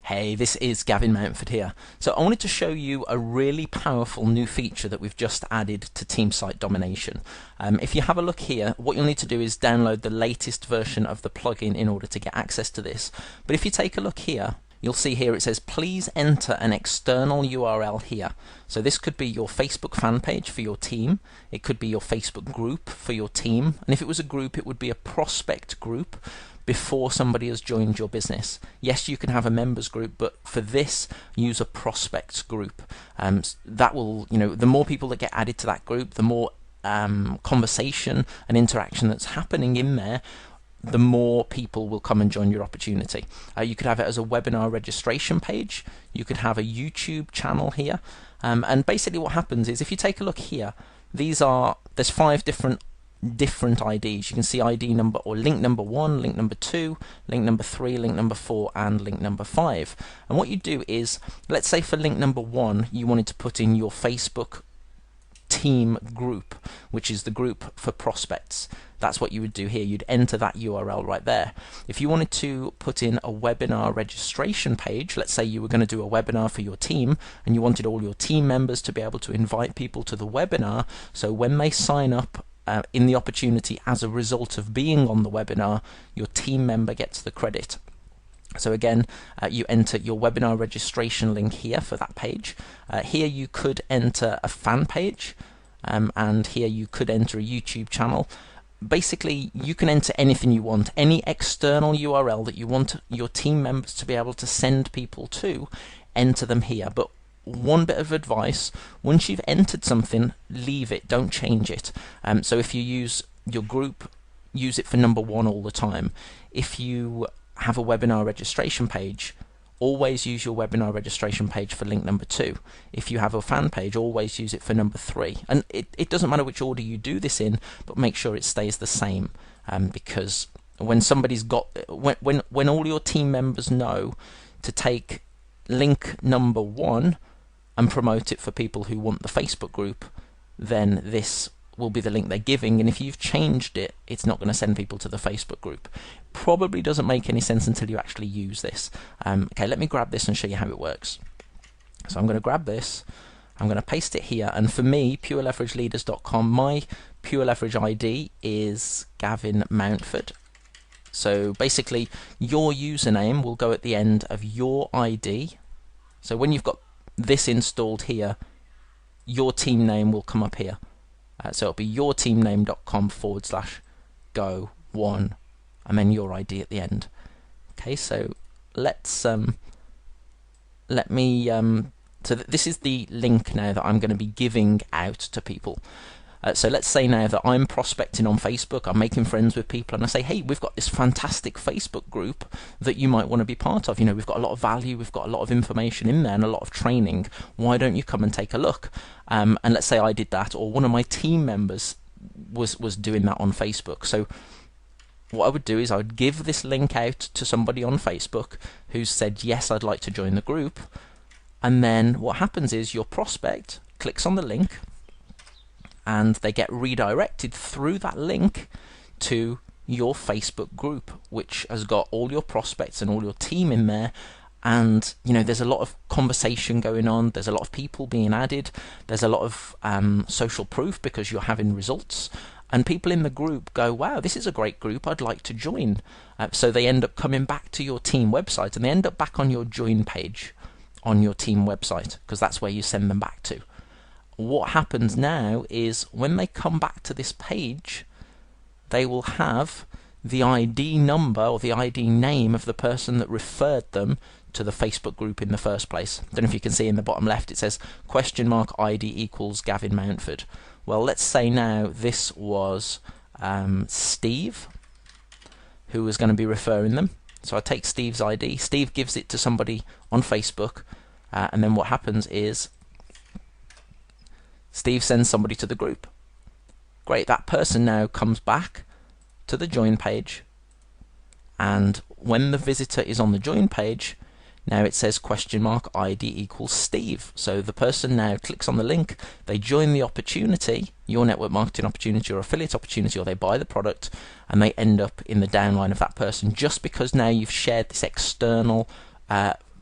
Hey, this is Gavin Mountford here. So I wanted to show you a really powerful new feature that we've just added to Team Site Domination. If you have a look here, what you'll need to do is download the latest version of the plugin in order to get access to this. But if you take a look here, you'll see here it says please enter an external URL here. So this could be your Facebook fan page for your team, it could be your Facebook group for your team, and if it was a group it would be a prospect group before somebody has joined your business. Yes, you can have a members group, but for this use a prospects group. That will, the more people that get added to that group, the more conversation and interaction that's happening in there, the more people will come and join your opportunity. You could have it as a webinar registration page. You could have a YouTube channel here. And basically what happens is if you take a look here, there's 5 different IDs. You can see ID number or link number 1, link number 2, link number 3, link number 4, and link number 5. And what you do is, let's say for link number 1, you wanted to put in your Facebook team group, which is the group for prospects. That's what you would do here. You'd enter that URL right there. If you wanted to put in a webinar registration page, let's say you were going to do a webinar for your team and you wanted all your team members to be able to invite people to the webinar, so when they sign up in the opportunity as a result of being on the webinar, your team member gets the credit. So again, you enter your webinar registration link here for that page. Here you could enter a fan page, and here you could enter a YouTube channel. Basically, you can enter anything you want, any external URL that you want your team members to be able to send people to, enter them here. But one bit of advice, once you've entered something, leave it, don't change it. So if you use your group, use it for number 1 all the time. If you have a webinar registration page, always use your webinar registration page for link number 2. If you have a fan page, always use it for number 3. And it doesn't matter which order you do this in, but make sure it stays the same, because when somebody's got when all your team members know to take link number 1 and promote it for people who want the Facebook group, then this will be the link they're giving, and if you've changed it, it's not going to send people to the Facebook group. Probably doesn't make any sense until you actually use this. Okay, let me grab this and show you how it works. So I'm going to grab this, I'm going to paste it here, and for me, PureLeverageLeaders.com, my Pure Leverage ID is Gavin Mountford. So basically, your username will go at the end of your ID. So when you've got this installed here, your team name will come up here. So it'll be yourteamname.com/go1 and then your ID at the end. Okay, so let's this is the link now that I'm going to be giving out to people. So let's say now that I'm prospecting on Facebook, I'm making friends with people, and I say, hey, we've got this fantastic Facebook group that you might want to be part of. We've got a lot of value, we've got a lot of information in there and a lot of training. Why don't you come and take a look? And let's say I did that, or one of my team members was doing that on Facebook. So what I would do is I would give this link out to somebody on Facebook who's said, yes, I'd like to join the group. And then what happens is your prospect clicks on the link, and they get redirected through that link to your Facebook group, which has got all your prospects and all your team in there. And there's a lot of conversation going on, there's a lot of people being added, there's a lot of social proof because you're having results, and people in the group go, wow, this is a great group, I'd like to join. So they end up coming back to your team website, and they end up back on your join page on your team website, because that's where you send them back to. What happens now is when they come back to this page, they will have the ID number or the ID name of the person that referred them to the Facebook group in the first place. I don't know if you can see in the bottom left, it says $ID equals Gavin Mountford. Well, let's say now this was Steve who was going to be referring them. So I take Steve's ID, Steve gives it to somebody on Facebook, and then what happens is Steve sends somebody to the group. Great, that person now comes back to the join page, and when the visitor is on the join page, now it says $ID equals Steve. So the person now clicks on the link, they join the opportunity, your network marketing opportunity or affiliate opportunity, or they buy the product, and they end up in the downline of that person just because now you've shared this external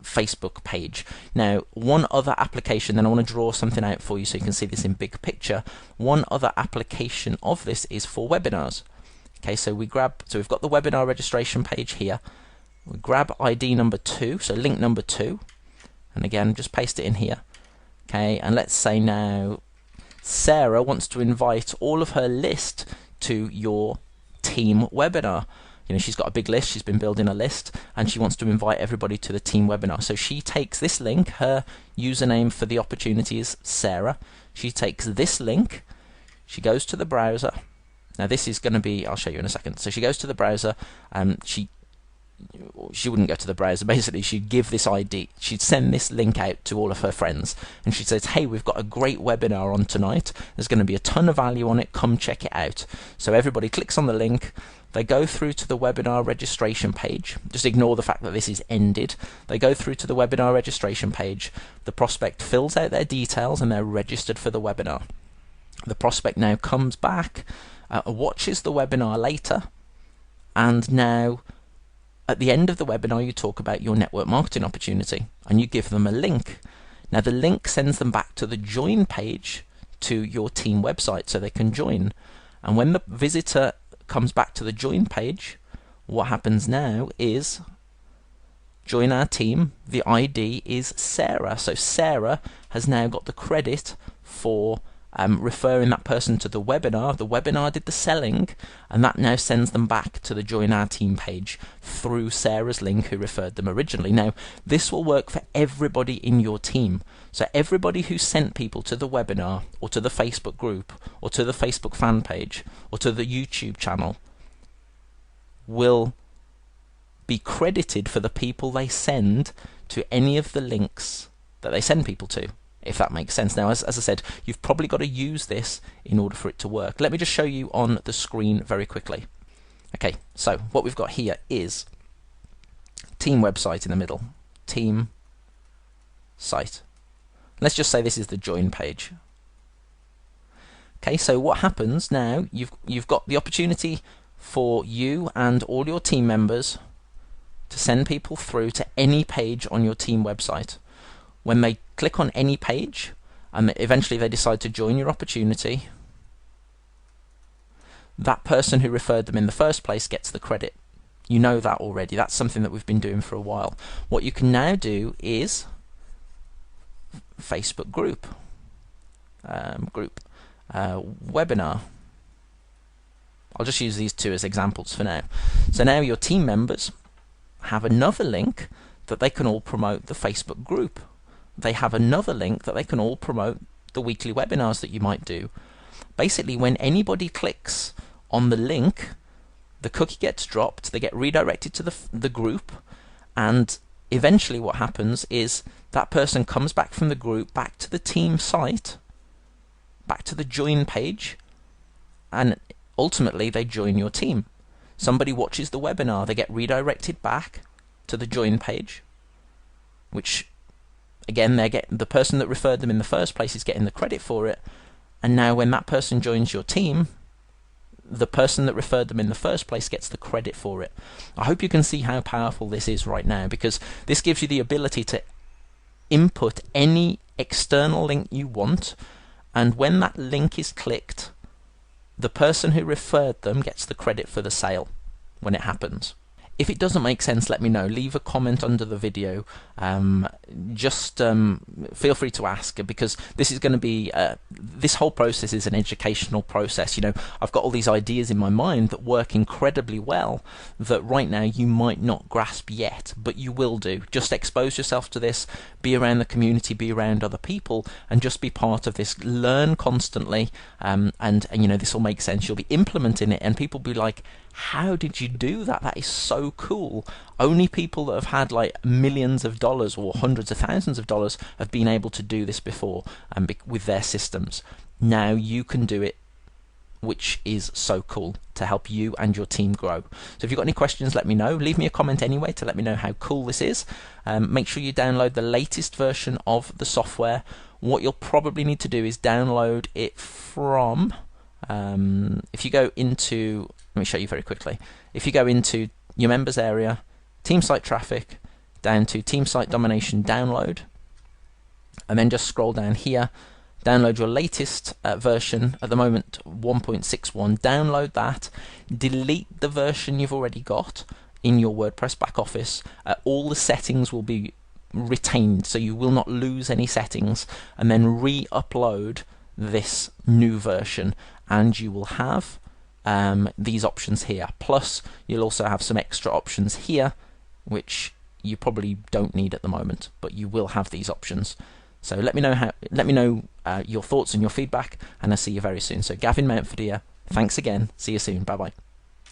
Facebook page. Now, one other application, then I want to draw something out for you so you can see this in big picture. One other application of this is for webinars. Okay, so we've got the webinar registration page here. We grab ID number 2, so link number 2, and again just paste it in here. Okay, and let's say now Sarah wants to invite all of her list to your team webinar. You know, she's got a big list, she's been building a list, and she wants to invite everybody to the team webinar. So she takes this link, her username for the opportunity is Sarah. She takes this link, she goes to the browser. Now this is going to be, I'll show you in a second. So she goes to the browser, she wouldn't go to the browser, basically she'd give this ID, she'd send this link out to all of her friends, and she says, hey, we've got a great webinar on tonight, there's going to be a ton of value on it, come check it out. So everybody clicks on the link, they go through to the webinar registration page, just ignore the fact that this is ended, they go through to the webinar registration page, the prospect fills out their details and they're registered for the webinar. The prospect now comes back, watches the webinar later, and now at the end of the webinar you talk about your network marketing opportunity and you give them a link. Now the link sends them back to the join page to your team website so they can join, and when the visitor comes back to the join page, what happens now is join our team, the ID is Sarah, so Sarah has now got the credit for referring that person to the webinar did the selling, and that now sends them back to the join our team page through Sarah's link who referred them originally. Now this will work for everybody in your team, so everybody who sent people to the webinar or to the Facebook group or to the Facebook fan page or to the YouTube channel will be credited for the people they send to any of the links that they send people to, if that makes sense. Now, as I said, you've probably got to use this in order for it to work. Let me just show you on the screen very quickly. Okay, so what we've got here is team website in the middle, team site. Let's just say this is the join page. Okay, so what happens now, you've got the opportunity for you and all your team members to send people through to any page on your team website. When they click on any page and eventually they decide to join your opportunity, that person who referred them in the first place gets the credit. You know that already. That's something that we've been doing for a while. What you can now do is Facebook group, webinar. I'll just use these two as examples for now. So now your team members have another link that they can all promote the Facebook group. They have another link that they can all promote the weekly webinars that you might do. Basically, when anybody clicks on the link, the cookie gets dropped, they get redirected to the group, and eventually what happens is that person comes back from the group, back to the team site, back to the join page, and ultimately they join your team. Somebody watches the webinar, they get redirected back to the join page, which again, the person that referred them in the first place is getting the credit for it, and now when that person joins your team, the person that referred them in the first place gets the credit for it. I hope you can see how powerful this is right now, because this gives you the ability to input any external link you want, and when that link is clicked, the person who referred them gets the credit for the sale when it happens. If it doesn't make sense, let me know. Leave a comment under the video. Feel free to ask, because this is going to be this whole process is an educational process. You know, I've got all these ideas in my mind that work incredibly well that right now you might not grasp yet, but you will do. Just expose yourself to this, be around the community, be around other people, and just be part of this. Learn constantly, and you know, this will make sense. You'll be implementing it, and people will be like, how did you do that? That is so cool. Only people that have had like millions of dollars or hundreds of thousands of dollars have been able to do this before, with their systems. Now you can do it, which is so cool, to help you and your team grow. So if you've got any questions, let me know. Leave me a comment anyway to let me know how cool this is. Make sure you download the latest version of the software. What you'll probably need to do is download it from if you go into, let me show you very quickly. If you go into your members area, team site traffic, down to Team Site Domination Download, and then just scroll down here, download your latest version, at the moment 1.61, download that, delete the version you've already got in your WordPress back office. All the settings will be retained, so you will not lose any settings, and then re-upload this new version, and you will have these options here. Plus you'll also have some extra options here which you probably don't need at the moment, but you will have these options. So let me know your thoughts and your feedback, and I'll see you very soon. So Gavin Mountford here, thanks again, see you soon, bye bye.